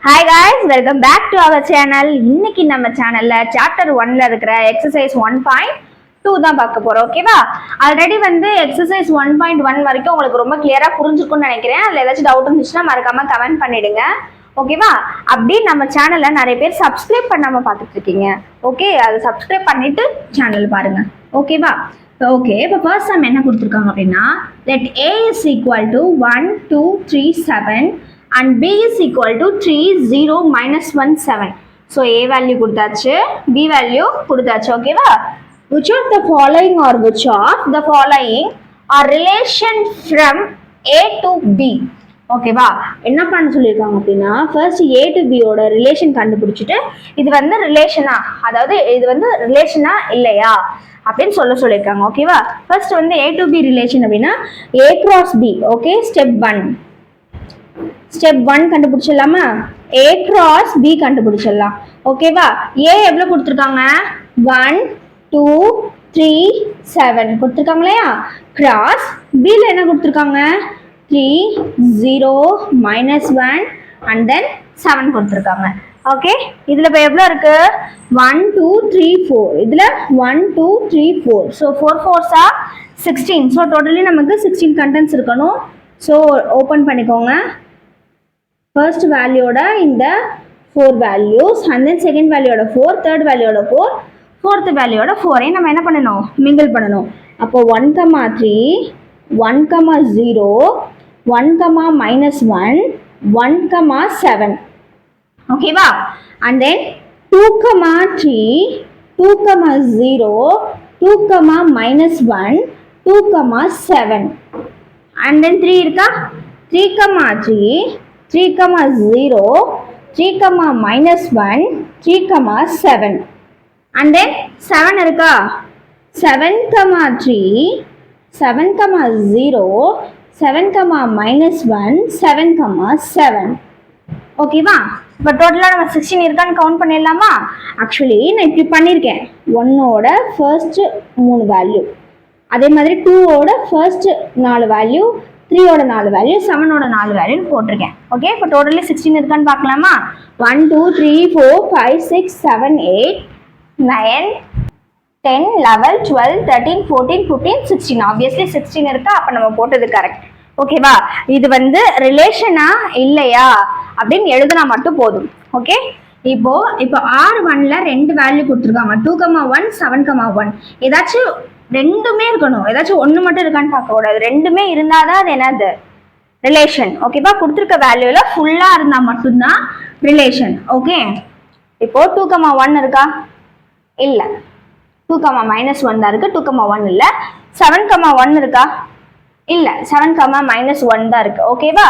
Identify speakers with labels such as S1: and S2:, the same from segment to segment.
S1: Hi guys, welcome back to our channel. இன்னைக்கு நம்ம சேனல்ல சாப்டர் 1ல இருக்கிற எக்ஸசைஸ் 1.2 தான் பார்க்க போறோம். ஓகேவா? ஆல்ரெடி வந்து எக்ஸசைஸ் 1.1 வரைக்கும் உங்களுக்கு ரொம்ப கிளியரா புரிஞ்சிருக்கும்னு நினைக்கிறேன். அதுல ஏதாச்சும் டவுட் இருந்துச்சுன்னா மறக்காம கமெண்ட் பண்ணிடுங்க. ஓகேவா? அப்படி நம்ம சேனல்ல நிறைய பேர் சப்ஸ்கிரைப் பண்ணாம பார்த்துட்டு இருக்கீங்க. ஓகே, அது சப்ஸ்கிரைப் பண்ணிட்டு சேனல் பாருங்க. ஓகேவா? ஓகே, இப்போ ஃபர்ஸ்ட் சம் என்ன கொடுத்துருக்காங்க அப்படின்னா let a is equal to 1 2 3 7 and b is equal to 3 0 minus 1 7. So a value கொடுத்தாச்சு, b value கொடுத்தாச்சு. ஓகேவா? which of the following are relation from a to b? ஓகேவா? என்ன பண்ண சொல்லியிருக்காங்க அப்படின்னா ஃபர்ஸ்ட் a to b ஓட ரிலேஷன் கண்டுபிடிச்சிட்டு இது வந்து ரிலேஷனா, அதாவது இது வந்து ரிலேஷனா இல்லையா அப்படின்னு சொல்லியிருக்காங்க. ஓகேவா? ஃபர்ஸ்ட் வந்து a to b ரிலேஷன் அப்படின்னா a cross b. Okay, step 1 கண்டுபிடிச்சிடலாமா? a cross b கண்டுபிடிச்சிடலாம். ஓகேவா? a எவ்வளவு கொடுத்துருக்காங்க? 1 2 3 7 கொடுத்துருக்காங்க இல்லையா? கிராஸ் b ல என்ன கொடுத்துருக்காங்க? 3 0 minus 1 and then 7 கொடுத்துருக்காங்க. ஓகே, இதுல இப்போ எவ்வளோ இருக்கு? 1 2 3 4. இதுல 1 2 3 4. So 4 4s are 16. So totally நமக்கு 16 கண்டென்ட்ஸ் இருக்கணும். ஸோ ஓப்பன் பண்ணிக்கோங்க. ஃபர்ஸ்ட் வேல்யூட இந்த 4 வேல்யூஸ் அண்ட் தென் செகண்ட் வேல்யூட 4, தேர்ட் வேல்யூட 4, ஃபோர்த் வேல்யூட 4 நம்ம என்ன பண்ணணும்? மிங்கிள் பண்ணணும். அப்போ 1 3 1 0 1 minus 1 1 7. ஓகேவா? And then 2 3 2 0 2 minus 1 2 7 and then 3 இருக்கா? 3 3 3 0 3 minus 1 3 7 and then 7 இருக்கா? 7 3 7 0 7 minus 1 7 7. ஓகேவா? இப்போ டோட்டலாக நம்ம 16 இருக்கான்னு கவுண்ட் பண்ணிடலாமா? ஆக்சுவலி நான் இப்படி பண்ணியிருக்கேன். 1ஓட ஃபர்ஸ்ட் 3 வேல்யூ, அதே மாதிரி 2ஓட ஃபர்ஸ்ட் 4 வேல்யூ, 3ஓட 4 வேல்யூ, 7ஓட 4 வேல்யூ போட்டிருக்கேன். ஓகே, இப்போ டோட்டலி 16 இருக்கான்னு பார்க்கலாமா? 1 2 3 4 5 6 7 8 9 10 11 12 13 14 15 16. ஆப்வியஸ்லி 16 இருக்கா? அப்போ நம்ம போட்டது கரெக்ட். ஓகேவா? இது வந்து ரிலேஷனா இல்லையா அப்படின்னு எழுதுனா மட்டும் போதும். ஓகே, இப்போ R1ல 2 வேல்யூ கொடுத்துருக்காங்க, 2 1 7 1. ஏதாச்சும் ரெண்டுமே இருக்கணும், ஏதாச்சும் ஒன்று மட்டும் இருக்கான்னு பார்க்க கூடாது. ரெண்டுமே இருந்தாதான் அது என்னது? ரிலேஷன். ஓகேவா? கொடுத்துருக்க வேல்யூல ஃபுல்லா இருந்தா மட்டும்தான் ரிலேஷன். ஓகே, இப்போ 2 1 இருக்கா? இல்ல. 2 minus 1 தான் இருக்கு, 2 1 இல்ல. 7 1 இருக்கா? இல்ல. 7 minus 1 தான் இருக்கு. ஓகேவா?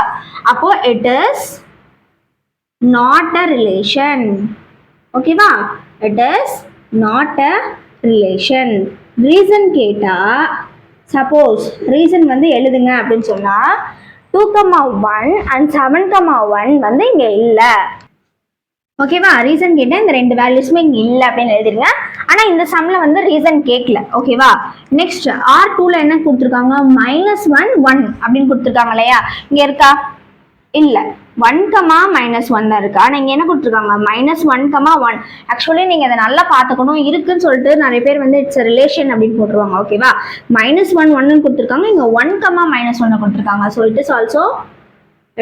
S1: அப்போ it is not a relation. ஓகேவா? it is not a relation. Reason கேட்டா சப்போஸ் ரீசன் வந்து எழுதுங்க அப்படின்னு சொன்னா 2 1 and 7 1 வந்து இங்க இல்ல. ஓகேவா? ரீசன் கேட்டா இந்த 2 வேல்யூஸுமே இங்க இல்ல அப்படின்னு எழுதிருங்க. ஆனா இந்த சம்ல வந்து ரீசன் கேட்கல. ஓகேவா? நெக்ஸ்ட் R2ல என்ன கொடுத்துருக்காங்க? -1 1 அப்படின்னு கொடுத்துருக்காங்க இல்லையா? இங்க இருக்கா? இல்ல. 1 minus 1 தான் இருக்கு. ஆனா இங்க என்ன கொடுத்துருக்காங்க? -1 1. ஆக்சுவலி நீங்க அதை நல்லா பாத்துக்கணும். இருக்குன்னு சொல்லிட்டு நிறைய பேர் வந்து இட்ஸ் ரிலேஷன் அப்படின்னு போட்டுருவாங்க. ஓகேவா? -1 1 கொடுத்துருக்காங்க, இங்க 1 minus 1 கொடுத்துருக்காங்க. So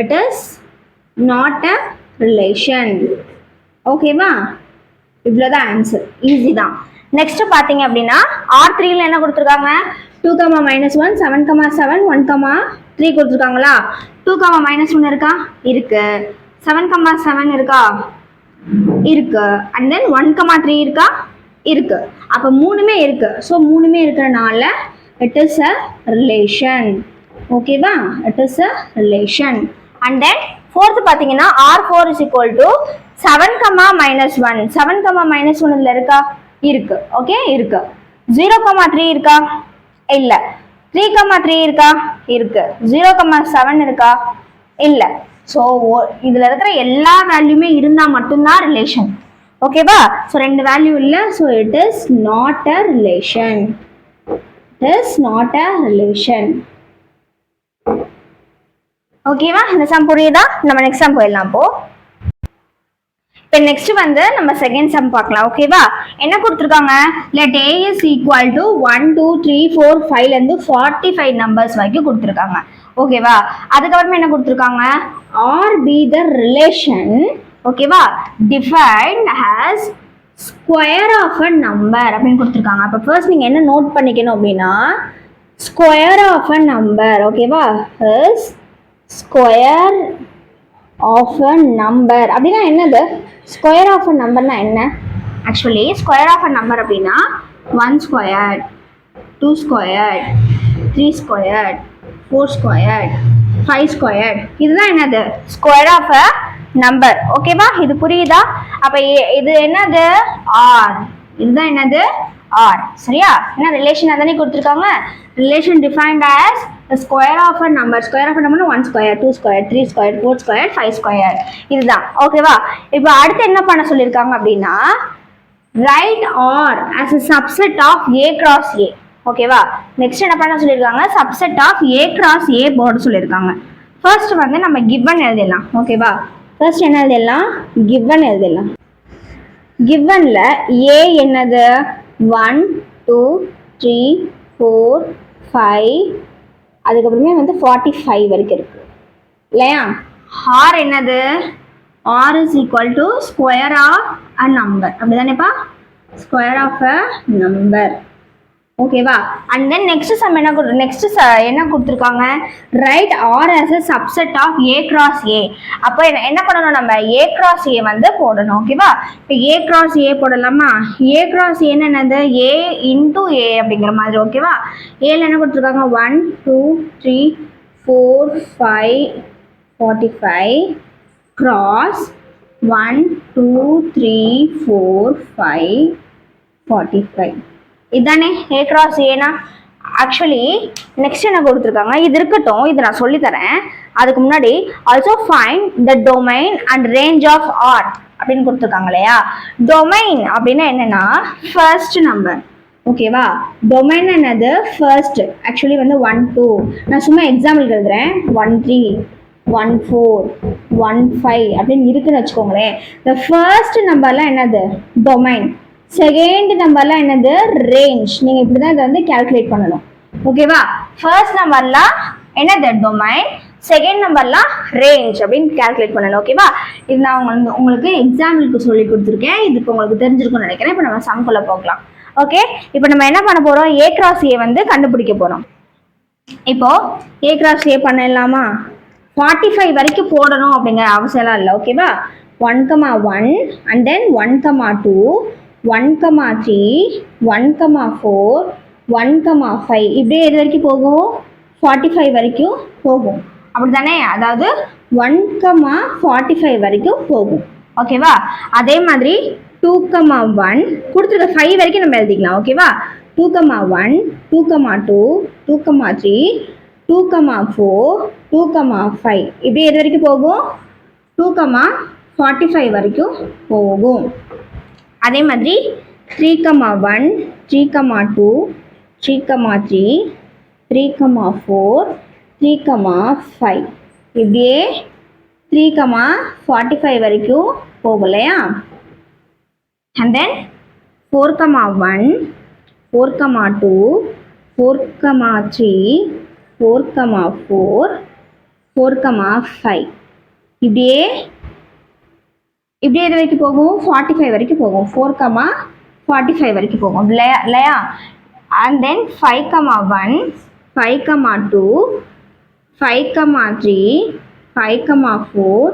S1: it is not a relation. ஓகேவா? இவ்வளவுதான் ஆன்சர். ஈஸி தான். நெக்ஸ்ட் பாத்தீங்க அப்படின்னா R3ல என்ன கொடுத்துருக்காங்க? 2 minus 1 7 7 1 3 கொடுத்துருக்காங்களா? 2 minus 1 இருக்கா? இருக்கு. 7 7 இருக்கா? இருக்கு. அண்ட் தென் 1 3 இருக்கா? இருக்கு. அப்ப மூணுமே இருக்கு. ஸோ மூணுமே இருக்கிறனால இட் இஸ் அ ரிலேஷன். ஓகேவா? It is a relation. And then fourth பாத்தீங்கன்னா R4 is equal to 7 minus 1. 7 minus 1 இதுல இருக்கா? இருக்கு. ஓகே, இருக்கு. 0 3 இருக்கா? இல்ல. 3 3 இருக்கா? இருக்கு. 0 7 இருக்கா? இல்ல. ஸோ இதுல இருக்கிற எல்லா வேல்யூமே இருந்தா மட்டும்தான் ரிலேஷன். ஓகேவா? ஸோ 2 வேல்யூ இல்ல. So it is not a relation. It is not a relation. ஓகேவா? இந்த சம் புரியுதா? நம்ம நெக்ஸ்ட் சம் போயிடலாம். அப்போ இப்போ நெக்ஸ்ட் வந்து நம்ம செகண்ட் சம் பார்க்கலாம். ஓகேவா? என்ன கொடுத்துருக்காங்க? Let a is equal to 1 2 3 4 5லேருந்து 45 நம்பர்ஸ் வரைக்கும் கொடுத்துருக்காங்க. ஓகேவா? அதுக்கப்புறமா என்ன கொடுத்துருக்காங்க? ஆர் பி த ரிலேஷன், ஓகேவா, defined as square of a number அப்படின்னு கொடுத்துருக்காங்க. அப்போ ஃபர்ஸ்ட் நீங்கள் என்ன நோட் பண்ணிக்கணும் அப்படின்னா, ஸ்கொயர் ஆஃப் அ நம்பர், ஓகேவா, is square of a number அப்படின்னா என்னது? ஸ்கொயர் ஆஃப் அ நம்பர்னா என்ன? Actually square of a number அப்படின்னா 1 square, 2 square, 3 square, 4 square, 5 square, இதுதான் என்னது? Square of a number. ஓகேவா? இது புரியுதா? அப்போ இது என்னது? ஆர். இதுதான் என்னது? ஆர். சரியா? என்ன ரிலேஷன் அதானே கொடுத்துருக்காங்க? Relation defined as the square of a number. Square of a number 1 square, 2 square, 3 square, 4 square, 5 square. இதுதான். ஓகேவா? இப்போ அடுத்து என்ன பண்ண சொல்லியிருக்காங்க அப்படின்னா, write R as a subset of A cross A. ஓகேவா? நெக்ஸ்ட் என்ன பண்ண சொல்லியிருக்காங்க? subset of A cross A board சொல்லியிருக்காங்க. ஃபர்ஸ்ட் வந்து நம்ம given எழுதிடலாம். ஓகேவா? ஃபர்ஸ்ட் என்ன எழுதிடலாம்? given எழுதிடலாம். givenல A என்னது? 1 2 3 4 5, அதுக்கப்புறமே வந்து 45 வரைக்கும் இருக்கு இல்லையா? ஆர் என்னது? R is equal to square of a number, அப்படிதானேப்பா? Square of a number. ஓகேவா? அண்ட் தென் நெக்ஸ்ட் சம் என்ன கொடுத்துருக்காங்க? Write R as a subset of A cross A. அப்போ என்ன பண்ணணும்? நம்ம ஏ கிராஸ் ஏ வந்து போடணும். ஓகேவா? இப்போ ஏ கிராஸ் ஏ போடலாமா? ஏ கிராஸ் ஏன்னு என்னது? ஏ இன்டூ ஏ அப்படிங்கிற மாதிரி. ஓகேவா? ஏல என்ன கொடுத்துருக்காங்க? 1 2 3 4 5 45 கிராஸ் 1 2 3 4 5 45. இதானே ஏ கிராஸ் ஏனா? ஆக்சுவலி நெக்ஸ்ட் என்ன கொடுத்துருக்காங்க? இது இருக்கட்டும், இது நான் சொல்லித்தரேன். அதுக்கு முன்னாடி also find the domain and range of R அப்படின்னு கொடுத்துருக்காங்க இல்லையா? டொமைன் அப்படின்னா என்னன்னா ஃபர்ஸ்ட் நம்பர். ஓகேவா? டொமைன் என்னது? ஃபர்ஸ்ட். ஆக்சுவலி வந்து 1 2, நான் சும்மா எக்ஸாம்பிள் எழுதுறேன். 1 3 1 4 1 5 அப்படின்னு இருக்குன்னு வச்சுக்கோங்களேன். இந்த ஃபர்ஸ்ட் நம்பர்லாம் என்னது? டொமைன். செகண்ட் நம்பர்லாம் என்னது? ரேஞ்ச். நீங்கள் இப்படி தான் இதை வந்து கேல்குலேட் பண்ணணும். ஓகேவா? ஃபர்ஸ்ட் நம்பர்லாம் என்னது? டொமைன். செகண்ட் நம்பர்லாம் ரேஞ்ச் அப்படின்னு கேல்குலேட் பண்ணணும். ஓகேவா? இது நான் உங்களுக்கு எக்ஸாம்பிளுக்கு சொல்லி கொடுத்துருக்கேன். இது இப்போ உங்களுக்கு தெரிஞ்சிருக்கும்னு நினைக்கிறேன். இப்போ நம்ம சம்குள்ளே போகலாம். ஓகே, இப்போ நம்ம என்ன பண்ண போகிறோம்? ஏ கிராஸ் ஏ வந்து கண்டுபிடிக்க போகிறோம். இப்போ ஏ கிராஸ் ஏ பண்ணிடலாமா? 45 வரைக்கும் போடணும் அப்படிங்கிற அவசியம்லாம் இல்லை. ஓகேவா? 1 1 அண்ட் தென் 1 2 1 3 1 4 1 5 இப்படியே எது வரைக்கும் போகும்? 45 வரைக்கும் போகும். அப்படி தானே? அதாவது 1 45 வரைக்கும் போகும். ஓகேவா? அதே மாதிரி 2 1 கொடுத்துருக்க 5 வரைக்கும் நம்ம எழுதிக்கலாம். ஓகேவா? 2 1 2 2 2 3 2 4 2 5 இப்படி எது வரைக்கும் போகும்? 2 45 வரைக்கும் போகும். அதே மாதிரி 3 1 3 2 3 3 3 4 3 5 இப்படியே 3 45 வரைக்கும் போகும் இல்லையா? அண்ட் தென் 4 1 4 2 4 3 4 4 4 5 இப்படியே இது வரைக்கும் போகும்? 45 வரைக்கும் போகும். 4 45 வரைக்கும் போகும் இல்லையா? அண்ட் தென் 5 1 5 2 5 3 5 4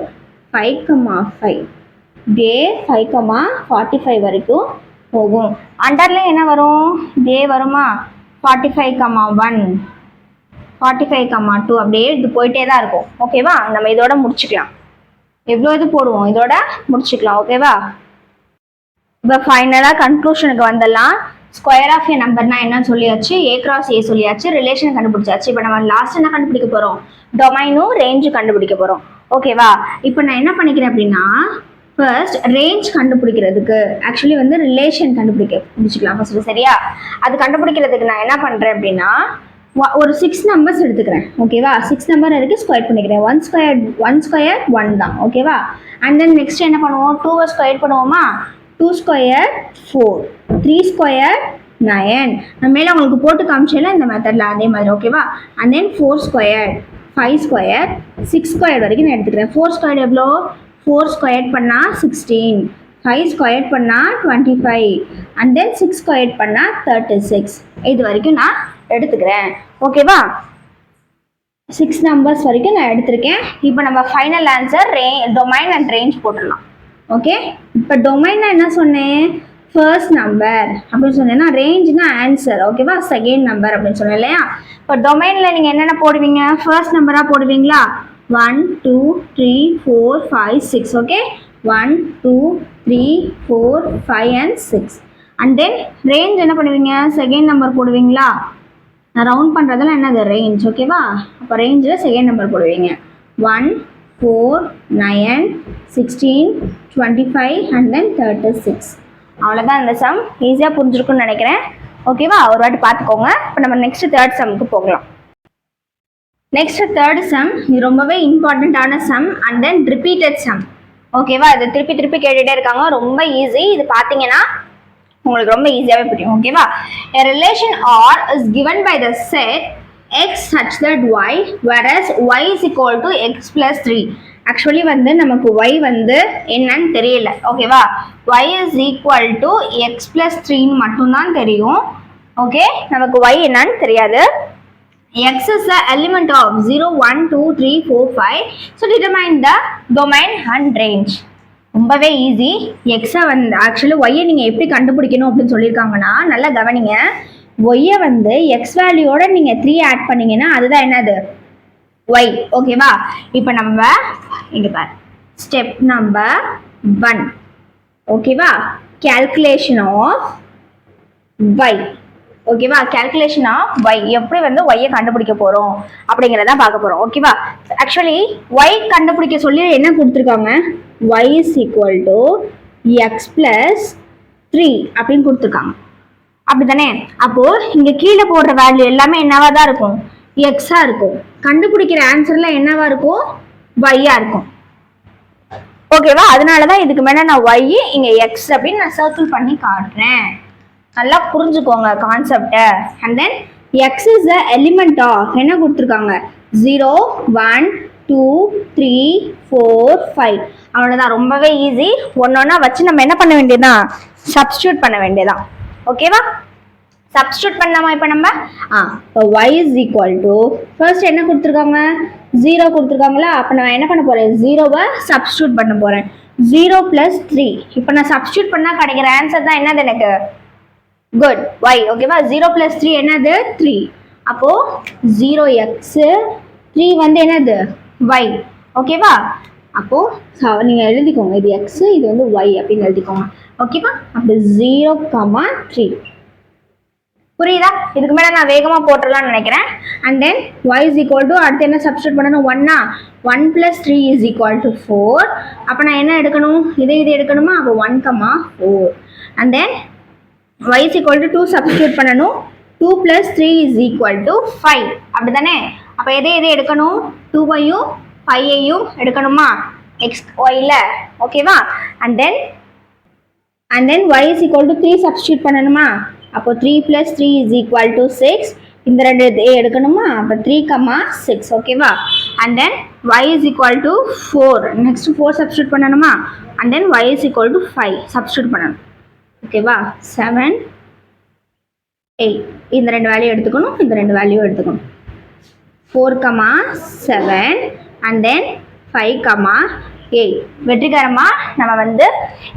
S1: 5 5 இப்படியே 5 45 வரைக்கும் போகும். அண்டர்ல என்ன வரும்? இப்படியே வருமா? 45 1 45 2 அப்படியே இது போயிட்டே தான் இருக்கும். ஓகேவா? நம்ம இதோட முடிச்சுக்கலாம். எவ்வளோ இது போடுவோம்? இதோட முடிச்சுக்கலாம். ஓகேவா? இப்போ ஃபைனலாக கன்க்ளூஷனுக்கு வந்துடலாம். ஸ்கொயர் ஆஃப் ஏ நம்பர்னா என்னன்னு சொல்லியாச்சு, ஏ கிராஸ் ஏ சொல்லியாச்சு, ரிலேஷன் கண்டுபிடிச்சாச்சு. இப்போ நம்ம லாஸ்ட் என்ன கண்டுபிடிக்க போகிறோம்? டொமைனும் ரேஞ்சும் கண்டுபிடிக்க போகிறோம். ஓகேவா? இப்போ நான் என்ன பண்ணிக்கிறேன் அப்படின்னா, ஃபர்ஸ்ட் ரேஞ்ச் கண்டுபிடிக்கிறதுக்கு ஆக்சுவலி வந்து ரிலேஷன் கண்டுபிடிச்சிக்கலாம் ஃபர்ஸ்ட். சரியா? அது கண்டுபிடிக்கிறதுக்கு நான் என்ன பண்ணுறேன் அப்படின்னா, ஒரு 6 நம்பர்ஸ் எடுத்துக்கிறேன் ஓகேவா. 6 நம்பர் இருக்குது, ஸ்கொயர் பண்ணிக்கிறேன். 1 ஸ்கொயர் 1 தான் ஓகேவா. அண்ட் தென் நெக்ஸ்ட் என்ன பண்ணுவோம், 2 ஸ்கொயர் பண்ணுவோமா. 2 ஸ்கொயர் 4, 3 ஸ்கொயர் 9. நான் மேலே உங்களுக்கு போட்டு காமிச்சேன்ல இந்த மெத்தடில் அதே மாதிரி ஓகேவா. And then 4 square 5 square 6 square வரைக்கும் நான் எடுத்துக்கிறேன். 4 ஸ்கொயர் எவ்வளோ, 4 ஸ்கொயர் பண்ணால் 16, 5 ஸ்கொயர் பண்ணால் 25, அண்ட் தென் 6 ஸ்கொயர் பண்ணால் 36. இது வரைக்கும் நான் எடுத்துக்கிறேன் ஓகேவா. 6 நம்பர்ஸ் வரைக்கும் நான் எடுத்திருக்கேன். இப்போ நம்ம final answer domain and range போட்டுடலாம். ஓகே, இப்போ டொமைன்னா என்ன சொன்னேன், ஃபர்ஸ்ட் நம்பர் அப்படின்னு சொன்னேன்னா, ரேஞ்சுனா ஆன்சர் ஓகேவா, செகண்ட் நம்பர் அப்படின்னு சொன்னேன் இல்லையா. இப்போ டொமைனில் நீங்கள் என்னென்ன போடுவீங்க, ஃபர்ஸ்ட் நம்பராக போடுவீங்களா. 1 2 3 4 5 6 okay. 1 2 3 4 5 and 6. And then range என்ன பண்ணுவீங்க, செகண்ட் நம்பர் போடுவீங்களா. நான் ரவுண்ட் பண்ணுறதெல்லாம் என்னது ரேஞ்ச் ஓகேவா. அப்போ ரேஞ்சில் செகண்ட் நம்பர் போடுவீங்க. 1 4 9 16 25 and then 36. அவ்வளோதான் இந்த சம். ஈஸியாக புரிஞ்சிருக்குன்னு நினைக்கிறேன் ஓகேவா. ஒரு வாட்டி பார்த்துக்கோங்க. இப்போ நம்ம நெக்ஸ்ட் தேர்ட் சம்முக்கு போகலாம். நெக்ஸ்ட் தேர்ட் சம், இது ரொம்பவே இம்பார்ட்டண்ட்டான sum and then repeated sum ஓகேவா. இது திருப்பி திருப்பி கேட்டுகிட்டே இருக்காங்க, ரொம்ப ஈஸி. இது பார்த்தீங்கன்னா உங்களுக்கு ரொம்ப ஈஸியாகவே புரியும் ஓகேவா. A relation R is given by the set x such that y whereas y is equal to x plus 3. Actually வந்து நமக்கு y வந்து என்னன்னு தெரியல ஓகேவா. y is equal to x plus 3 மட்டும்தான் தெரியும் ஓகே. நமக்கு y என்னன்னு தெரியாது. x is the element of 0 1 2 3 4 5. so determine the domain and range. ரொம்பவே ஈஸி. எக்ஸை வந்து ஆக்சுவலி ஒய்யை நீங்கள் எப்படி கண்டுபிடிக்கணும் அப்படின்னு சொல்லியிருக்காங்கன்னா, நல்லா கவனிங்க. ஒய்யை வந்து எக்ஸ் வேல்யூவோட நீங்கள் 3 ஆட் பண்ணிங்கன்னா அதுதான் என்னது ஒய் ஓகேவா. இப்போ நம்ம இங்கே பாரு, ஸ்டெப் நம்பர் 1 ஓகேவா, கேல்குலேஷன் ஆஃப் ஒய் ஓகேவா. கேல்குலேஷன் ஆஃப் ஒய், எப்படி வந்து ஒய்யை கண்டுபிடிக்க போகிறோம் அப்படிங்கிறத பார்க்க போகிறோம் ஓகேவா. ஆக்சுவலி ஒய் கண்டுபிடிக்க சொல்லி என்ன கொடுத்துருக்காங்க, y is equal to x plus 3 அப்படின்னு கொடுத்துருக்காங்க அப்படி தானே. அப்போது இங்கே கீழே போடுற வேல்யூ எல்லாமே என்னவா தான் இருக்கும், எக்ஸாக இருக்கும். கண்டுபிடிக்கிற ஆன்சரில் என்னவா இருக்கும், ஒய்யாக இருக்கும் ஓகேவா. அதனால தான் இதுக்கு மேலே நான் ஒய் இங்கே எக்ஸ் அப்படின்னு நான் சர்க்கிள் பண்ணி காட்டுறேன். நல்லா புரிஞ்சுக்கோங்க கான்செப்டை. And then X is the element of என்ன கொடுத்துருக்காங்க, 0 1 2 3 4 5. அவ்வளோதான், ரொம்பவே ஈஸி. ஒன்றா வச்சு நம்ம என்ன பண்ண வேண்டியதுதான், சப்ஸ்டியூட் பண்ண வேண்டியதான் ஓகேவா. சப்ஸ்டியூட் பண்ணலாமா இப்போ நம்ம. இப்போ y is equal to first என்ன கொடுத்துருக்காங்க, 0 கொடுத்துருக்காங்களா. அப்போ நான் என்ன பண்ண போகிறேன், 0வை சப்ஸ்டியூட் பண்ண போகிறேன். 0 + 3. இப்போ நான் சப்ஸ்டியூட் பண்ணால் கிடைக்கிற ஆன்சர் தான் என்னது எனக்கு, குட் y ஓகேவா. 0 + 3 என்னது 3. அப்போது 0x 3 வந்து என்னது y ஓகேவா. அப்போது நீங்கள் எழுதிக்கோங்க, இது x இது வந்து y அப்படின்னு எழுதிக்கோங்க ஓகேவா. அப்போ 0, 3 புரியுதா. இதுக்கு மேலே நான் வேகமாக போட்டுடலாம்னு நினைக்கிறேன். And then y is equal to அடுத்து என்ன சப்ஸ்டியூட் பண்ணணும், 1 1 + 3 is equal to 4. அப்போ நான் என்ன எடுக்கணும், இது எடுக்கணுமா. அப்போ 1, 4. And then y is equal to 2 substitute பண்ணணும். 2 + 3 is equal to 5 அப்படி தானே. அப்போ எதை எடுக்கணும், 2வையும் 5ஐயும் எடுக்கணுமா எக்ஸ் ஒய்ல ஓகேவா. And then y is equal to 3 substitute பண்ணணுமா. அப்போ 3 + 3 is equal to 6. இந்த ரெண்டு எடுக்கணுமா. அப்போ 3, 6 ஓகேவா. And then y is equal to 4. Next 4 substitute பண்ணணுமா. And then y is equal to 5 substitute பண்ணணும் ஓகேவா. 7 8 இந்த ரெண்டு வேல்யூ எடுத்துக்கணும், இந்த ரெண்டு வேல்யூ எடுத்துக்கணும். 4, 7 அண்ட் தென் 5, 8. வெற்றிகரமாக நம்ம வந்து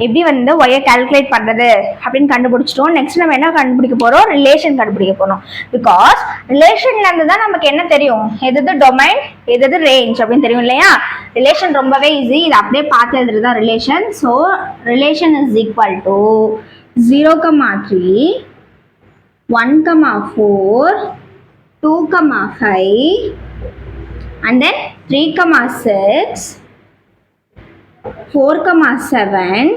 S1: எப்படி வந்து ஒய்யை கால்குலேட் பண்ணுறது அப்படின்னு கண்டுபிடிச்சிட்டோம். நெக்ஸ்ட் நம்ம என்ன கண்டுபிடிக்க போகிறோம், ரிலேஷன் கண்டுபிடிக்க போகிறோம். பிகாஸ் ரிலேஷன்லேருந்து தான் நமக்கு என்ன தெரியும், எது டொமைன் எது ரேஞ்ச் அப்படின்னு தெரியும் இல்லையா. ரிலேஷன் ரொம்பவே ஈஸி, இது அப்படியே பார்த்து எழுதுறது தான் relation. So relation is equal to 0, 3 1, 4 2, 5 and then 3, 6 4, 7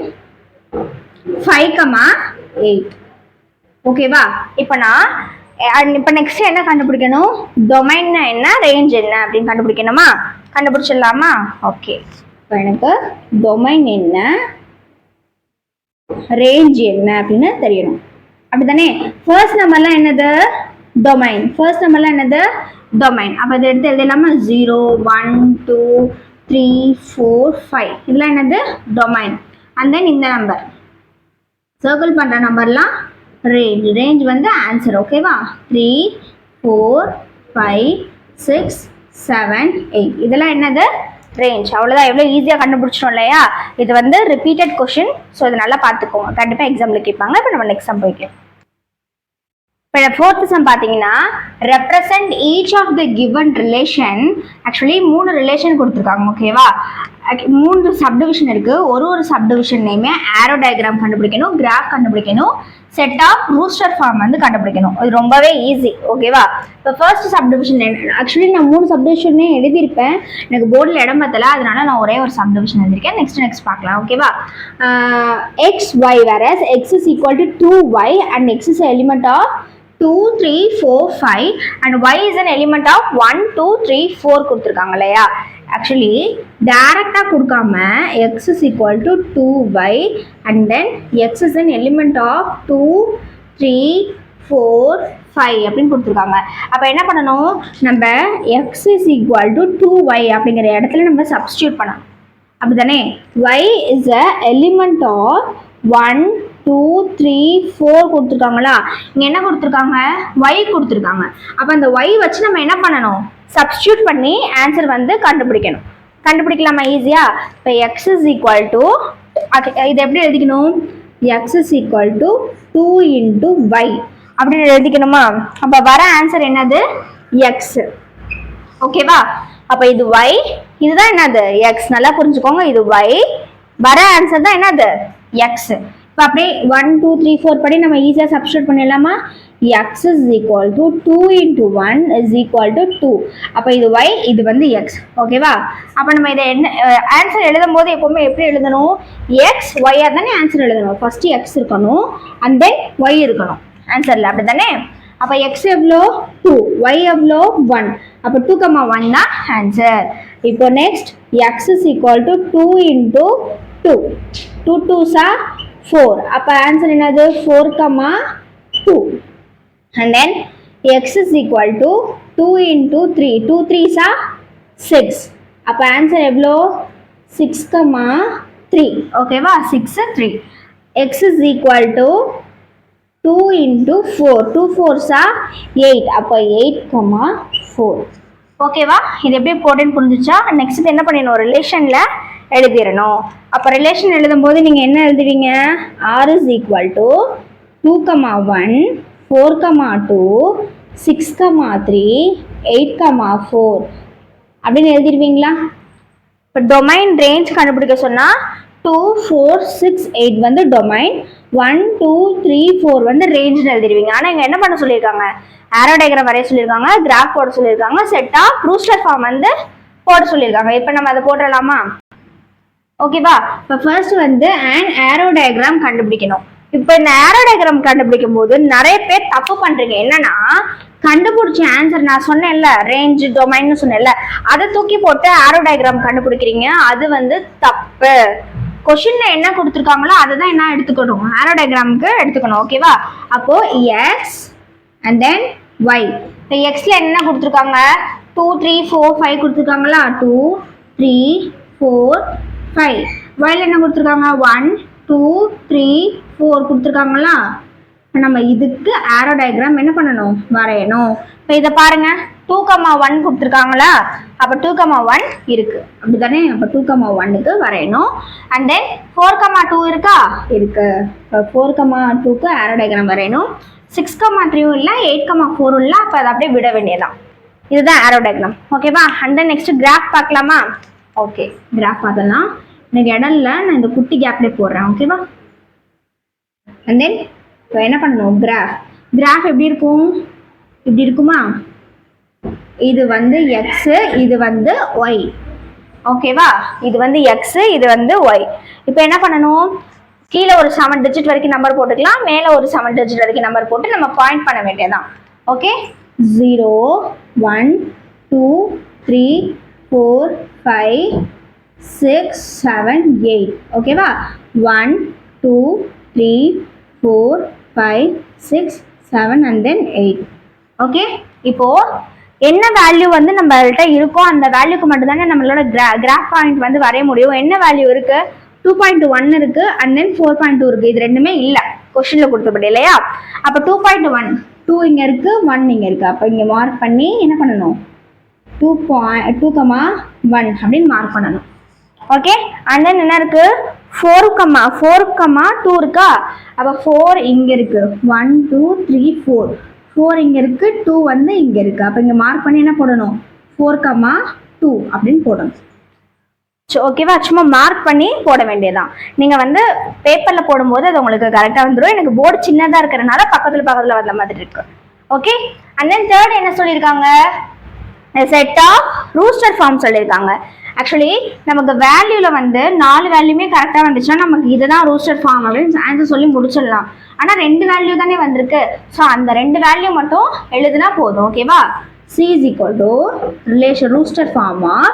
S1: 5, 8 ஓகேவா. இப்போ நான் இப்போ நெக்ஸ்ட் என்ன கண்டுபிடிக்கணும்? டொமைன் என்ன, ரேஞ்ச் என்ன அப்படின்னு கண்டுபிடிக்கணுமா? கண்டுபிடிச்சிடலாமா? ஓகே, இப்போ எனக்கு டொமைன் என்ன, ரேஞ்ச் என்ன அப்படின்னு தெரியணும். அப்படித்தானே? ஃபர்ஸ்ட் நம்பர்லாம் என்னது? டொமைன். ஃபர்ஸ்ட் நம்பர்லாம் என்னது? டொமைன். அப்போ இதை எடுத்து எழுதலாமா? 0 1 2 3 4 5 இதெல்லாம் என்னது? டொமைன். அண்ட் தென் இந்த நம்பர் சர்க்கிள் பண்ணுற நம்பர்லாம் ரேஞ்ச். ரேஞ்ச் வந்து ஆன்சர். ஓகேவா? 3 4 5 6 7 8 இதெல்லாம் என்னது? ரேஞ்ச். அவ்வளோதான். எவ்வளோ ஈஸியாக கண்டுபிடிச்சிட்டோம் இல்லையா? இது வந்து ரிப்பீட்டட் கொஷின். ஸோ இதை நல்லா பார்த்துக்கோங்க, கண்டிப்பாக எக்ஸாமில் கேட்பாங்க. இப்போ நம்ம நெக்ஸ்ட் சம் போய்க்கலாம். இப்போ ஃபோர்த் சம் பார்த்தீங்கன்னா represent each of the given relation. Actually 3 relation கொடுத்துருக்காங்க. ஓகேவா? 3 சப்டிவிஷன் இருக்கு. ஒரு சப்டிவிஷன் நேமே ஆரோ டயக்ராம் கண்டுபிடிக்கணும், கிராஃப் கண்டுபிடிக்கணும், செட் ஆஃப் ரூஸ்டர் ஃபார்ம் வந்து கண்டுபிடிக்கணும். இது ரொம்பவே ஈஸி. ஓகேவா? இப்போ ஃபர்ஸ்ட் சப்டிவிஷன் ஆக்சுவலி நான் 3 சப்டிவிஷனே எழுதியிருப்பேன், எனக்கு போர்டில் இடம் பத்தல, அதனால நான் ஒரே ஒரு சப்டிவிஷன் எழுதியிருக்கேன். நெக்ஸ்ட் பார்க்கலாம். ஓகேவா? X Y whereas X is equal to 2y and X is element of 2 3 4 5 and y is an element of 1 2 3 4 கொடுத்துருக்காங்க இல்லையா? ஆக்சுவலி டைரக்டா கொடுக்காம x is equal to 2y and then x is an element of 2 3 4 5 அப்படின்னு கொடுத்துருக்காங்க. அப்போ என்ன பண்ணணும்? நம்ம x is equal to 2y அப்படிங்கிற இடத்துல நம்ம சப்ஸ்டியூட் பண்ணணும். அப்படிதானே? y is a element of 1 2 3 4 கொடுத்துருக்காங்களா? இங்கே என்ன கொடுத்துருக்காங்க? y கொடுத்துருக்காங்க. அப்போ அந்த y வச்சு நம்ம என்ன பண்ணணும்? சப்ஸ்டியூட் பண்ணி ஆன்சர் வந்து கண்டுபிடிக்கணும். கண்டுபிடிக்கலாமா ஈஸியா? இப்போ x is equal to இது எப்படி எழுதிக்கணும்? x is equal to 2 into y அப்படின்னு எழுதிக்கணுமா? அப்போ வர ஆன்சர் என்னது? x. ஓகேவா? அப்போ இது y, இதுதான் என்னது? x. நல்லா புரிஞ்சுக்கோங்க, இது y, வர ஆன்சர் தான் என்னது? x. இப்போ அப்படியே 1 2 3 4 படி நம்ம ஈஸியாக சப்ஸ்டியூட் பண்ணிடலாமா? x is equal to 2 into 1 is equal to 2. அப்போ இது y, இது வந்து x. ஓகேவா? அப்போ நம்ம இதை என்ன ஆன்சர் எழுதும் போது எப்பவுமே எப்படி எழுதணும்? x y தானே ஆன்சர் எழுதணும். ஃபர்ஸ்ட் x இருக்கணும் அண்ட் தென் y இருக்கணும் ஆன்சரில். அப்படி தானே? அப்போ x எவ்வளோ? 2, y எவ்வளோ? 1. அப்போ 2, 1 தான் ஆன்சர். இப்போ next x is equal to 2 into 2. 2 2s are 4. அப்போ ஆன்சர் என்னது? 4, 2. And then x is equal to 2 into 3. 2 3s are 6. அப்போ ஆன்சர் எவ்வளோ? 6, 3. ஓகேவா? 6 3. x is equal to 2 into 4. 2 4s are 8. அப்போ 8, 4. ஓகேவா? இது எப்படி போட்டேன்னு புரிஞ்சிச்சா? நெக்ஸ்ட் என்ன பண்ணிடணும்? ரிலேஷனில் எழுதிடணும். அப்போ ரிலேஷன் எழுதும் போது நீங்கள் என்ன எழுதுவீங்க? r is equal to 2, 1 4, 2 6, 3 8, 4 அப்படின்னு எழுதிடுவீங்களா? இப்போ டொமைன் ரேஞ்ச் கண்டுபிடிக்க சொன்னால் 2 4 6 8 வந்து டொமைன், 1 2 3 4 வந்து ரேஞ்ச்னு எழுதிடுவீங்க. ஆனால் இங்கே என்ன பண்ண சொல்லியிருக்காங்க? ஆரோ டயக்ராம் வரைய சொல்லியிருக்காங்க, கிராஃப் போட சொல்லியிருக்காங்க, செட் ஆஃப் ரூஸ்டர் ஃபார்ம் வந்து போட சொல்லியிருக்காங்க. இப்போ நம்ம அதை போட்டுடலாமா? ஓகேவா? இப்போ ஃபர்ஸ்ட் வந்து ஆரோ டயக்ராம் கண்டுபிடிக்கணும். இப்போ இந்த ஆரோ டயக்ராம் கண்டுபிடிக்கும் போது நிறைய பேர் தப்பு பண்றீங்க. என்னன்னா, கண்டுபிடிச்ச ஆன்சர் நான் சொன்னேன்ல, ரேஞ்ச் டொமைன்னு சொன்னேன்ல, அதை தூக்கி போட்டு ஆரோ டயக்ராம் கண்டுபிடிக்கிறீங்க. அது வந்து தப்பு. கொஷின்ல என்ன கொடுத்துருக்காங்களோ அதை தான் என்ன எடுத்துக்கணும்? ஆரோ டயக்ராமுக்கு எடுத்துக்கணும். ஓகேவா? அப்போ எக்ஸ் அண்ட் தென் ஒய். இப்போ எக்ஸ்ல என்ன கொடுத்துருக்காங்க? 2 3 4 5 கொடுத்துருக்காங்களா? 2 3 4 5. ஒய்ல என்ன கொடுத்துருக்காங்க? 1 2 3 4 கொடுத்துருக்காங்களா? நம்ம இதுக்கு ஆரோ டயக்ராம் என்ன பண்ணணும்? வரையணும். இப்போ இதை பாருங்க, 2, 1 கொடுத்துருக்காங்களா? அப்போ 2, 1 இருக்கு. அப்படிதானே? அப்போ 2, 1க்கு வரையணும். அண்ட் தென் 4, 2 இருக்கா? இருக்கு. இப்போ 4, 2க்கு ஆரோ டயக்ராம் வரையணும். 6, 3 இல்லை, 8, 4 இல்லை. அப்போ அதை அப்படியே விட வேண்டியதான். இதுதான் ஆரோ டயக்ராம். ஓகேவா? அண்ட் தென் நெக்ஸ்ட் கிராஃப் பார்க்கலாமா? ஓகே, கிராஃப் பார்க்கலாம். எனக்கு இடம் இல்லை, நான் இந்த குட்டி கேப்லேயே போடுறேன். ஓகேவா? அண்ட் தென் இப்போ என்ன பண்ணணும்? கிராஃப் எப்படி இருக்கும்? இப்படி இருக்குமா? இது வந்து எக்ஸு, இது வந்து ஒய். ஓகேவா? இது வந்து எக்ஸு, இது வந்து ஒய். இப்போ என்ன பண்ணணும்? கீழே ஒரு 7 டிஜிட் வரைக்கும் நம்பர் போட்டுக்கலாம், மேலே ஒரு 7 டிஜிட் வரைக்கும் நம்பர் போட்டு நம்ம பாயிண்ட் பண்ண வேண்டியதான். ஓகே 0 1 2 3 4 5 6 7 8 ஓகேவா 1 2 3 4 5 6 7 and then 8 ஓகே இப்போ என்ன வேல்யூ வந்து நம்மள்ட்ட இருக்கோ அந்த வேல்யூக்கு மட்டும் தானே நம்மளோட கிராஃப் பாயிண்ட் வந்து வரைய முடியும். என்ன வேல்யூ இருக்கு 2.1 இருக்கு and then 4.2 இருக்கு. இது ரெண்டுமே இல்ல क्वेश्चनல கொடுத்தபடி இல்லையா. அப்ப 2.1 2 இங்க இருக்கு 1 இங்க இருக்கு. அப்ப இங்க மார்க் பண்ணி என்ன பண்ணனும் 2.1 அப்படின்னு மார்க் பண்ணனும். ஓகே and then என்ன இருக்கு 4.2 இருக்கா. அப்ப 4 இங்க இருக்கு 1 2 3 4 4 இங்க இருக்கு 2 வந்து இங்க இருக்கு. அப்ப இங்க மார்க் பண்ணி என்ன போடணும் 4.2 அப்படின்னு போடணும். ஓகேவா சும்மா மார்க் பண்ணி போட வேண்டியதான். நீங்க வந்து பேப்பர்ல போடும்போது அது உங்களுக்கு கரெக்டா வந்துடும். எனக்கு போர்டு சின்னதா இருக்கிறதுனால பக்கத்துல வந்த மாதிரி இருக்கு. ஓகே and then third என்ன சொல்லியிருக்காங்க செட் ஆஃப் ரூஸ்டர் ஃபார்ம் சொல்லியிருக்காங்க. ஆக்சுவலி நமக்கு வேல்யூல வந்து 4 வேல்யூமே கரெக்டாக வந்துச்சுன்னா நமக்கு இதுதான் ரூஸ்டர் ஃபார்ம் அப்படின்னு ஆன்சர் சொல்லி முடிச்சிடலாம். ஆனால் 2 வேல்யூ தானே வந்திருக்கு. ஸோ அந்த 2 வேல்யூ மட்டும் எழுதுனா போதும். ஓகேவா C is equal to relation rooster form of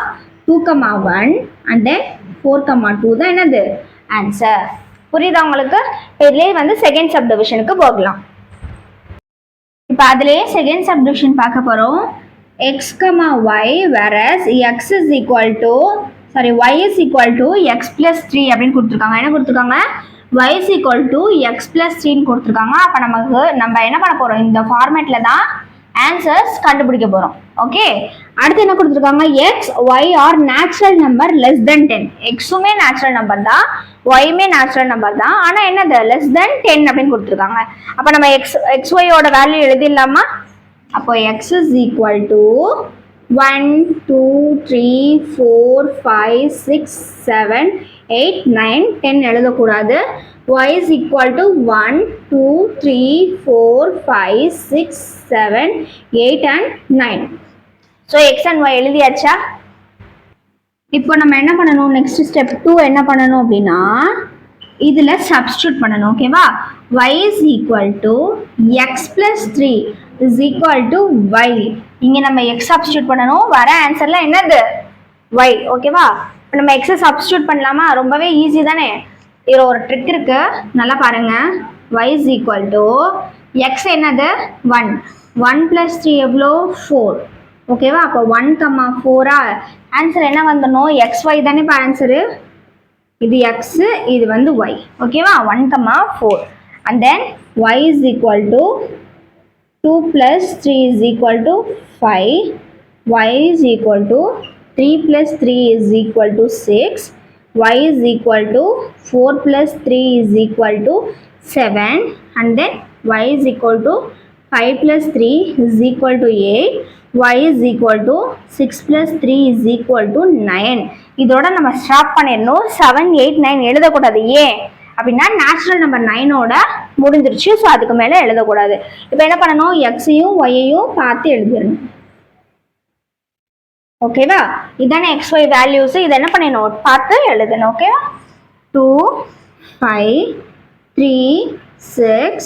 S1: 2,1 and then 4,2 தான் என்னது ஆன்சர். புரியுதா உங்களுக்கு. இதுலேயே வந்து செகண்ட் சப்டிவிஷனுக்கு போகலாம். இப்போ அதுலேயே செகண்ட் சப்டிவிஷன் பார்க்க போகிறோம். x, y whereas x is equal to y is equal to x plus 3 அப்படின்னு கொடுத்துருக்காங்க. என்ன கொடுத்துருக்காங்க y is equal to x plus 3 கொடுத்துருக்காங்க. அப்போ நம்ம என்ன பண்ண போகிறோம் இந்த ஃபார்மேட்ல தான் ஆன்சர்ஸ் கண்டுபிடிக்க போகிறோம். ஓகே அடுத்து என்ன கொடுத்துருக்காங்க x y are natural number less than 10. எக்ஸுமே நேச்சுரல் நம்பர் தான் ஒய்மே நேச்சுரல் நம்பர் தான். ஆனால் என்னது லெஸ் தென் 10 அப்படின்னு கொடுத்துருக்காங்க. அப்போ நம்ம எக்ஸ் ஒய்யோட வேல்யூ எழுதிடலாமா. அப்போ x is equal to 1 2 3 4 5 6 7 8 9 10 எழுதக்கூடாது. y is equal to 1 2 3 4 5 6 7 8 and 9. So x and y எழுதியாச்சா. இப்போ நம்ம என்ன பண்ணணும் நெக்ஸ்ட் ஸ்டெப் 2 என்ன பண்ணணும் அப்படின்னா இதில் சப்ஸ்டியூட் பண்ணணும். ஓகேவா y is equal to x plus 3 is equal to y. இங்க நம்ம x சப்ஸ்டிட்யூட் பண்ணனும். வர ஆன்சர்ல என்னது y. ஓகேவா இப்போ நம்ம x சப்ஸ்டிட்யூட் பண்ணலாமா. ரொம்பவே ஈஸி தானே. இதுல ஒரு ட்ரிக் இருக்கு நல்லா பாருங்க. y is equal to x என்னது 1 1 plus 3 எவ்வளோ 4. ஓகேவா அப்போ 1,4 ஆன்சர் என்ன வந்துடணும் xy தானே இப்போ ஆன்சரு. இது x இது வந்து y. ஓகேவா 1,4 and then y is equal to 2 plus 3 is equal to 5. Y is equal to 3 plus 3 is equal to 6. Y is equal to 4 plus 3 is equal to 7. And then y is equal to 5 plus 3 is equal to 8. Y is equal to 6 plus 3 is equal to 9. இதோட நம்ம stop பண்ணிடணும். 7 8 9 எழுதக்கூடாது. ஏன் அப்படின்னா natural number 9ஓட முடிஞ்சிருச்சு. So அதுக்கு மேலே எழுதக்கூடாது. இப்போ என்ன பண்ணணும் எக்ஸையும் ஒய்யையும் பார்த்து எழுதிடணும். ஓகேவா இதானே எக்ஸ் ஒய் வேல்யூஸ். இதை என்ன பண்ணணும் பார்த்து எழுதணும். ஓகேவா 2 5 3 6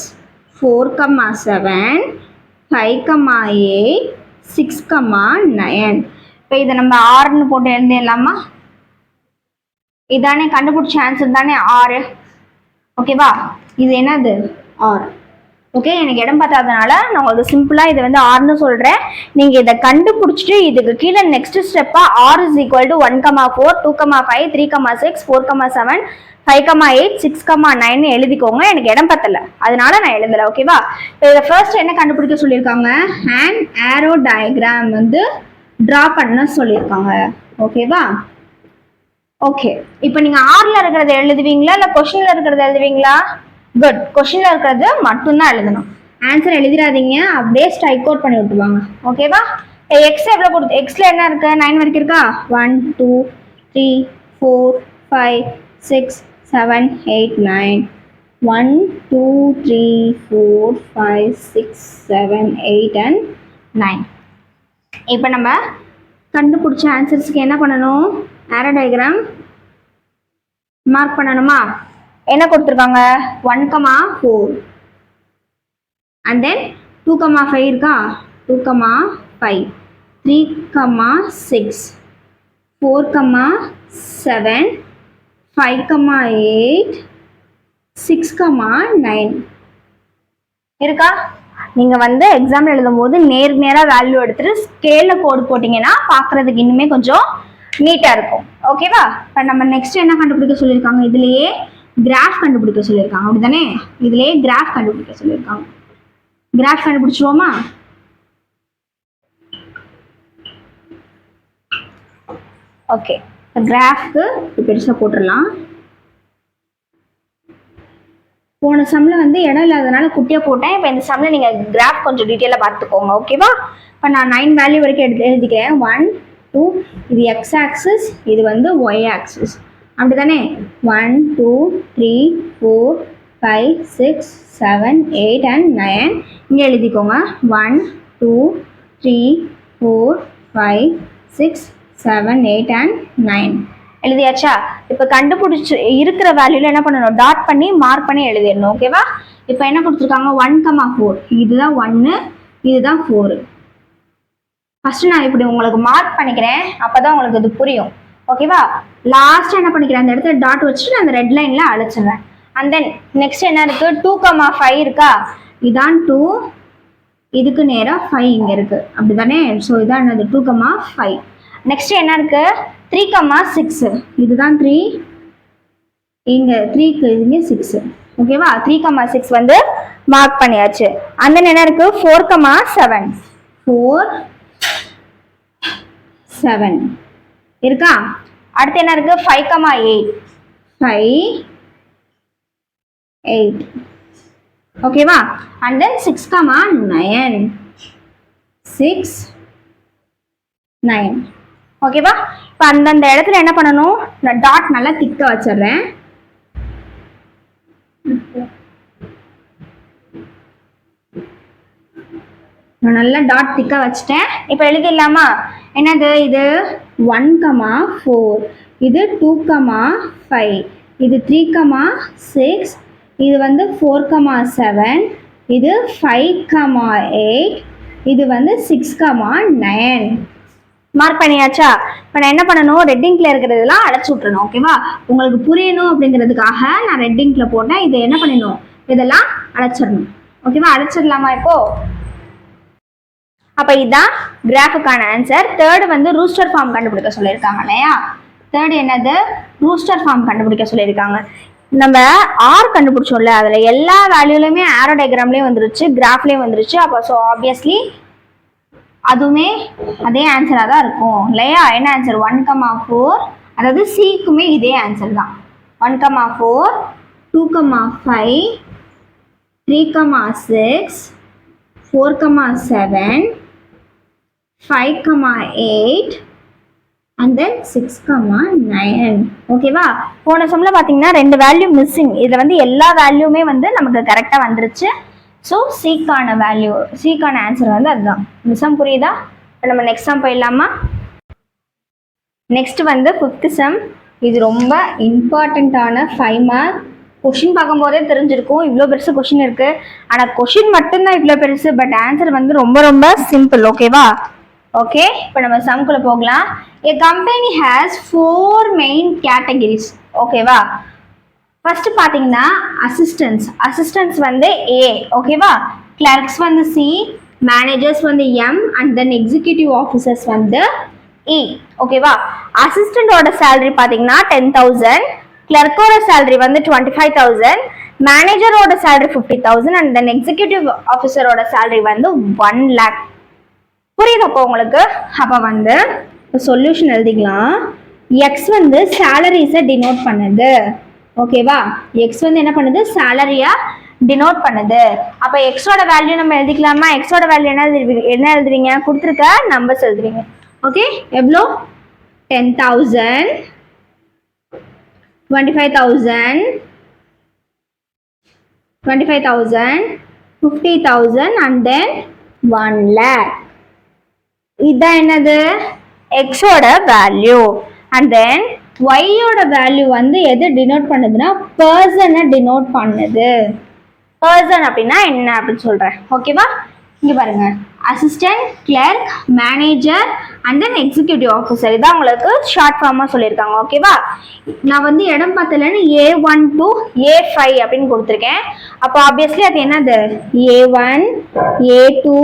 S1: 4, 7 5, 8 6, 9. இப்போ இதை நம்ம 6ன்னு போட்டு எழுதிடலாமா. இதானே கண்டுபிடிச்ச ஆன்சர் தானே 6. ஓகேவா இது என்னது ஆர். ஓகே எனக்கு இடம் பார்த்தாதனால நான் உங்களுக்கு சிம்பிளாக இது வந்து ஆர்னு சொல்கிறேன். நீங்கள் இதை கண்டுபிடிச்சிட்டு இதுக்கு கீழே நெக்ஸ்ட் ஸ்டெப்பாக ஆர் இஸ் ஈக்குவல் டு 1,4 2,5 3,6 4,7 5,8 6,9 எழுதிக்கோங்க. எனக்கு இடம் பத்தலை அதனால நான் எழுதலை. ஓகேவா இதில் ஃபர்ஸ்ட் என்ன கண்டுபிடிக்க சொல்லியிருக்காங்க ஹேண்ட் ஏரோ டயக்ராம் வந்து ட்ரா பண்ண சொல்லியிருக்காங்க. ஓகேவா ஓகே இப்போ நீங்கள் ஆரில் இருக்கிறத எழுதுவீங்களா இல்லை கொஷினில் இருக்கிறத எழுதுவீங்களா. குட் கொஷினில் இருக்கிறது மட்டும்தான் எழுதணும். ஆன்சர் எழுதிடாதீங்க அப்படியே ஸ்ட்ரைக் அவுட் பண்ணி விட்டுருவாங்க. ஓகேவா எக்ஸ் எவ்வளோ கொடுத்து எக்ஸில் என்ன இருக்கு 9 வரைக்கும் இருக்கா 1 2 3 4 5 6 7 8 9 1 2 3 4 5 6 7 8 and 9. இப்போ நம்ம கண்டுபிடிச்ச ஆன்சர்ஸ்க்கு என்ன பண்ணணும் ஏரோ டயக்ராம் மார்க் பண்ணணுமா. என்ன கொடுத்துருக்காங்க 1,4 and then 2,5 இருக்கா 2,5 3,6 4,7 5,8 6,9 இருக்கா? நீங்க வந்து எக்ஸாம் எழுதும் போது நேரா வேல்யூ எடுத்துட்டு ஸ்கேல்ல கோடு போட்டீங்கன்னா பாக்குறதுக்கு இன்னுமே கொஞ்சம் நீட்டா இருக்கும். ஓகேவா? இப்போ நம்ம நெக்ஸ்ட் என்ன கண்டுபிடிக்க சொல்லியிருக்காங்க, இதுலயே கிராஃப் கண்டுபிடிக்க சொல்லியிருக்காங்க. அப்படிதானே? இதுலயே கிராஃப் கண்டுபிடிக்க சொல்லியிருக்காங்க. கிராஃப் கண்டுபிடிச்சிருவோமா? ஓகே, கிராஃப்க்கு பெருசா போட்டுடலாம். போன சம்ல வந்து இடம் இல்லாதனால குட்டியா போட்டேன். இப்போ இந்த சம்ல நீங்க கிராஃப் கொஞ்சம் டீட்டெயிலாக பார்த்துக்கோங்க. ஓகேவா? இப்போ நான் 9 வேல்யூ வரைக்கும் எழுதிக்கிறேன். 1 2 இது எக்ஸ் ஆக்சிஸ், இது வந்து ஒய் ஆக்சிஸ். அப்படிதானே? 1 2 3 4 5 6 7 8 and 9 இங்கே எழுதிக்கோங்க. 1 2 3 4 5 6 7 8 and 9 எழுதியாச்சா? இப்போ கண்டுபிடிச்சு இருக்கிற வேல்யூல என்ன பண்ணணும், டாட் பண்ணி மார்க் பண்ணி எழுதிடணும். ஓகேவா? இப்போ என்ன கொடுத்துருக்காங்க, 1,4 இதுதான் 1 இதுதான் 4. ஃபர்ஸ்ட் நான் இப்படி உங்களுக்கு மார்க் பண்ணிக்கிறேன், அப்பதான் உங்களுக்கு இது புரியும். ஓகேவா? லாஸ்ட் என்ன பண்ணிக்கிறேன், அந்த இடத்துல டாட் வச்சுட்டு நான் அந்த ரெட் லைன்ல அழைச்சிடுறேன். அண்ட் தென் நெக்ஸ்ட் என்ன இருக்கு, 2,5 இருக்கா, இதான் 2 இதுக்கு நேரா 5 இங்க இருக்கு. அப்படிதானே? ஸோ இதான் என்னது 2,5. நெக்ஸ்ட் என்ன இருக்கு, 3,6 இதுதான் 3 இங்க 3க்கு இங்க 6. ஓகேவா? 3,6 வந்து மார்க் பண்ணியாச்சு. அண்ட் தென் என்ன இருக்கு, 4,7 4 7 இருக்கா? அடுத்து என்ன இருக்கு, 5,8 5 8. ஓகேவா? அண்ட் தென் 6,9 6 9. ஓகேவா? இப்போ அந்தந்த இடத்துல என்ன பண்ணணும், நான் டாட் நல்லா திக்க வச்சிடுறேன். நான் நல்லா டாட் திக்க வச்சுட்டேன். இப்போ எழுதிடலாமா? என்னது இது, 1,4 இது 2,5 இது 3,6 இது வந்து 4,7 இது 5,8 இது வந்து 6,9. மார்க் பண்ணியாச்சா? இப்போ நான் என்ன பண்ணணும், ரெட் இங்க்ல இருக்கிறதெல்லாம் அடைச்சு விட்டுறணும். ஓகேவா? உங்களுக்கு புரியணும் அப்படிங்கிறதுக்காக நான் ரெட் இங்க்ல போட்டேன். இதை என்ன பண்ணணும், இதெல்லாம் அடைச்சிடணும். ஓகேவா? அடைச்சிடலாமா இப்போ? அப்போ இதுதான் கிராஃபுக்கான ஆன்சர். தேர்டு வந்து ரூஸ்டர் ஃபார்ம் கண்டுபிடிக்க சொல்லியிருக்காங்க இல்லையா? தேர்டு என்னது, ரூஸ்டர் ஃபார்ம் கண்டுபிடிக்க சொல்லியிருக்காங்க. நம்ம ஆர் கண்டுபிடிச்சோம்ல, அதில் எல்லா வேல்யூலையுமே ஆரோ டயக்ராம்லேயும் வந்துருச்சு, கிராஃப்லேயும் வந்துருச்சு. அப்போ ஸோ ஆப்வியஸ்லி அதுவுமே அதே ஆன்சராக தான் இருக்கும் இல்லையா? என்ன ஆன்சர், 1,4. அதாவது சிக்குமே இதே ஆன்சர் தான். 1,4 2,5 3,6 4,7 5,8 and then 6,9. ஓகேவா? போன சம்ல பார்த்தீங்கன்னா 2 வேல்யூ மிஸ்ஸிங். இதில் வந்து எல்லா வேல்யூமே வந்து நமக்கு கரெக்டாக வந்துருச்சு. ஸோ சிக்கான வேல்யூ, சிக்கான ஆன்சர் வந்து அதுதான். இந்த சம் புரியுதா? நம்ம நெக்ஸ்ட் சம் போயிடலாமா? நெக்ஸ்ட் வந்து 5th சம். இது ரொம்ப இம்பார்ட்டண்ட்டான 5 மார்க் கொஷின். பார்க்கும்போதே தெரிஞ்சிருக்கும் இவ்வளோ பெருசு கொஷின் இருக்கு. ஆனால் கொஷின் மட்டும்தான் இவ்வளோ பெருசு, பட் ஆன்சர் வந்து ரொம்ப ரொம்ப சிம்பிள். ஓகேவா? ஓகே, இப்போ நம்ம சம்குள்ள போகலாம். A company has 4 main categories. ஓகேவா? ஃபர்ஸ்ட் பார்த்தீங்கன்னா அசிஸ்டன்ஸ் வந்து A. ஓகேவா? கிளர்க்ஸ் வந்து C, மேனேஜர்ஸ் வந்து M and then executive officers வந்து E. ஓகேவா? அசிஸ்டண்டோட சேலரி பார்த்தீங்கன்னா 10,000, கிளர்க்கோட சேலரி வந்து 25,000, மேனேஜரோட சேலரி 50,000 அண்ட் தென் எக்ஸிக்யூட்டிவ் ஆஃபீஸரோட சேலரி வந்து 1 lakh. புரியுதப்போ உங்களுக்கு? அப்போ வந்து சொல்யூஷன் எழுதிக்கலாம். எக்ஸ் வந்து சேலரிஸை டினோட் பண்ணுது. ஓகேவா? எக்ஸ் வந்து என்ன பண்ணுது, சேலரியா டினோட் பண்ணுது. அப்போ எக்ஸோட வேல்யூ நம்ம எழுதிக்கலாமா? எக்ஸோட வேல்யூ என்ன எழுதுவீங்க, கொடுத்துருக்க நம்பர்ஸ் எழுதுவீங்க. ஓகே, எவ்வளோ, 10,000 25,000 50,000 and then 1 lakh. இதுதான் என்னது, எக்ஸோட வேல்யூ. அண்ட் தென் ஒய்யோட வேல்யூ வந்து எது டினோட் பண்ணுதுன்னா பர்சனை டினோட் பண்ணுது. பர்சன் அப்படின்னா என்ன அப்படின்னு சொல்றேன். ஓகேவா? இங்கே பாருங்க, assistant, clerk, manager and then executive officer, இதான் உங்களுக்கு ஷார்ட் ஃபார்மாக சொல்லியிருக்காங்க. ஓகேவா? நான் வந்து இடம் பார்த்தலன்னு A1 to A5 அப்படின்னு கொடுத்துருக்கேன். அப்போ ஆப்வியஸ்லி அது என்னது? A1, A2,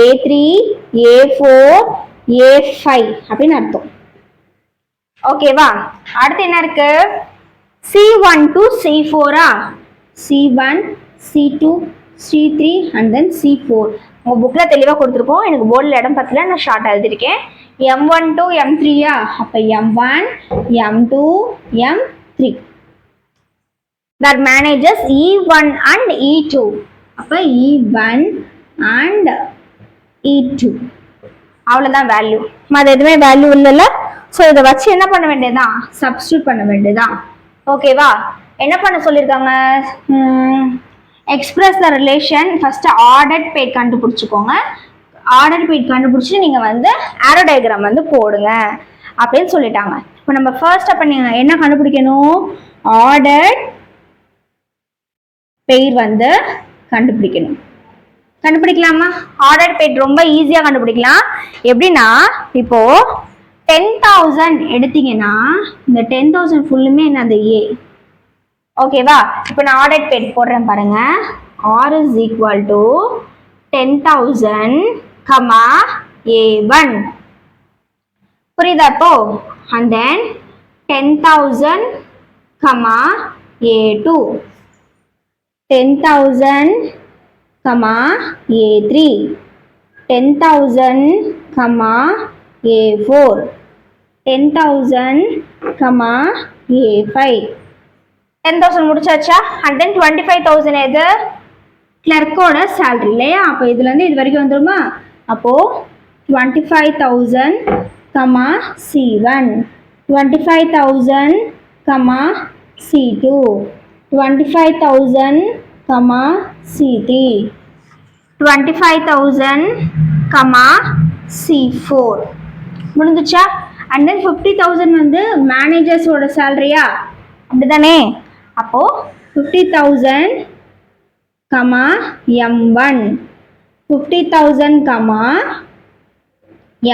S1: A3, A4, A5 அப்படின்னு அர்த்தம். ஓகேவா? அடுத்து என்ன இருக்கு? C1 to C4 C1, C2, C3 and then C4. உங்கள் புக்கில் தெளிவாக கொடுத்துருக்கோம். எனக்கு போர்டில் இடம் பத்தல, நான் ஷார்ட்டாக எழுதியிருக்கேன். M1 to M3 அப்போ M1, M2, M3. that manages E1 and E2. அப்போ E1 and E2. அவ்வளோதான் வேல்யூ. அது எதுவுமே வேல்யூ இல்லைல்ல. ஸோ இதை வச்சு என்ன பண்ண வேண்டியதுதான்? சப்ஸ்டியூட் பண்ண வேண்டியதுதான். ஓகேவா? என்ன பண்ண சொல்லியிருக்காங்க? Express the relation. First ordered pair கண்டுபிடிச்சிக்கோங்க. ஆர்டர் பெய்ட் கண்டுபிடிச்சி நீங்கள் வந்து ஆரோ டயக்ராம் வந்து போடுங்க அப்படின்னு சொல்லிட்டாங்க. இப்போ நம்ம ஃபர்ஸ்ட் அப்போ நீங்கள் என்ன கண்டுபிடிக்கணும்? ஆர்டர் பெய்ட் வந்து கண்டுபிடிக்கணும். கண்டுபிடிக்கலாமா? ஆர்டர் பெய்ட் ரொம்ப ஈஸியாக கண்டுபிடிக்கலாம். எப்படின்னா, இப்போ 10,000 எடுத்தீங்கன்னா இந்த 10,000 ஃபுல்லுமே என்னது? ஏ. ஓகேவா? இப்போ நான் ஆர்டர் பெய்ட் போடுறேன் பாருங்க. R is equal to 10,000, A1. புரியுதா இப்போ? and then 10,000, A2, 10,000, A3, 10,000, A4, 10,000, A5. 10,000 முடிச்சாச்சா? and then 25,000 எது? கிளர்க்கோட சேலரி இல்லையா? அப்போ இதுலேருந்து இது வரைக்கும் வந்துருமா? அப்போது 25,000, C1, 25,000, C2, 25,000, C3, 25,000, C4. முடிஞ்சிச்சா? and then 50,000 வந்து மேனேஜர்ஸோட சேலரியா? அப்படிதானே? அப்போ 50,000, M1, 50,000,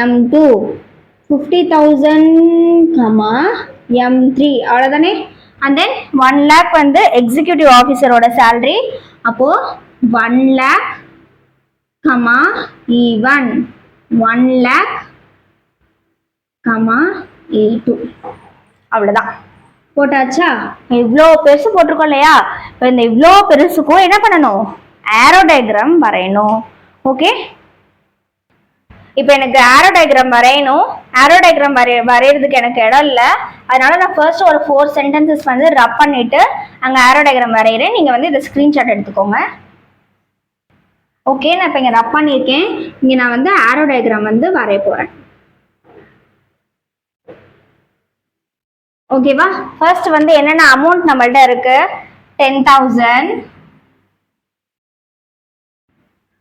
S1: M2, 50,000, M3. அவ்வளோதானே? and then 1 lakh வந்து எக்ஸிக்யூட்டிவ் ஆஃபீஸரோட சேலரி. அப்போ 1 lakh, E1, 1 lakh, E2. அவ்வளோதான். போட்டாச்சா? இவ்வளோ பெருசு போட்டிருக்கோம் இல்லையா? இப்போ இந்த இவ்வளோ பெருசுக்கும் என்ன பண்ணணும்? ஆரோ டயக்ராம் வரையணும். ஓகே, இப்போ எனக்கு ஆரோ டயக்ராம் வரையணும். ஆரோ டயக்ராம் வரைகிறதுக்கு எனக்கு இடம் இல்லை. அதனால நான் ஃபர்ஸ்ட் ஒரு 4 சென்டென்சஸ் வந்து ரப் பண்ணிட்டு அங்கே ஆரோ டயக்ராம் வரைகிறேன். நீங்கள் வந்து இதை ஸ்க்ரீன்ஷாட் எடுத்துக்கோங்க. ஓகே, நான் இப்போ இங்கே ரப் பண்ணியிருக்கேன். இங்கே நான் வந்து ஆரோ டயக்ராம் வந்து வரைய போகிறேன். ஓகேவா? ஃபர்ஸ்ட் வந்து என்னென்ன அமௌண்ட் நம்மள்ட்ட இருக்கு? 10,000.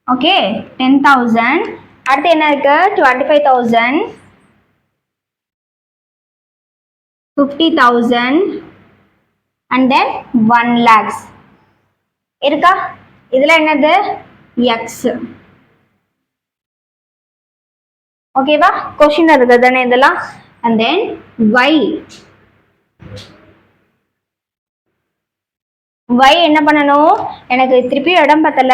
S1: ஓகே, 10,000. அடுத்து என்ன இருக்கு? 25,000, 50,000 and then 1 lakhs இருக்கா? இதுல என்னது? X. ஓகேவா? கொஸ்டின் இருக்குது தானே இதெல்லாம். and then Y. Y என்ன பண்ணணும்? எனக்கு திருப்பி இடம் பத்தல,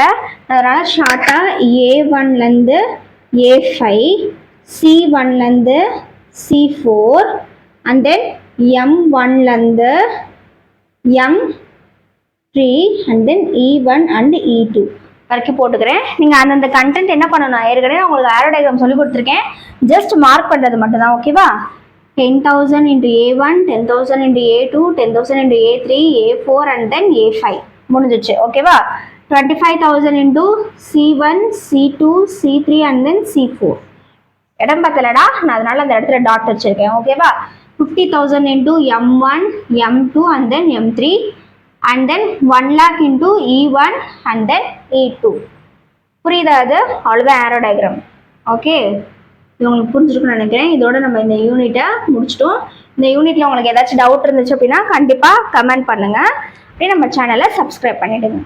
S1: அதனால ஷார்ட்டா A1லேருந்து A5, C1லேருந்து C4 and then M1லேருந்து M3 and then E1 and E2 வரைக்கும் போட்டுக்கிறேன். நீங்கள் அந்தந்த கண்டென்ட் என்ன பண்ணணும்? ஏற்கனவே உங்களுக்கு ஆரோ டயக்ராம் சொல்லி கொடுத்துருக்கேன். ஜஸ்ட் மார்க் பண்ணுறது மட்டும்தான். ஓகேவா? 10,000 into A1, 10,000 into A2, 10,000 into A3, A4 and then A5 முடிஞ்சிச்சு. ஓகேவா? 25,000 into C1, C2, C3 and then C4. இடம் பத்தலடா, நான் அதனால அந்த இடத்துல டாட் வச்சிருக்கேன். ஓகேவா? 50,000 into M1, M2 and then M3 and then 1 lakh into E1 and then E2. புரியுதா? அது அவ்வளோதான் ஆரோ டயக்ராம். ஓகே, இது உங்களுக்கு புரிஞ்சிருக்குன்னு நினைக்கிறேன். இதோட நம்ம இந்த யூனிட்டை முடிச்சிட்டோம். இந்த யூனிட்ல உங்களுக்கு ஏதாச்சும் டவுட் இருந்துச்சு அப்படின்னா கண்டிப்பாக கமெண்ட் பண்ணுங்க. அப்படியே நம்ம சேனலை சப்ஸ்கிரைப் பண்ணிடுங்க.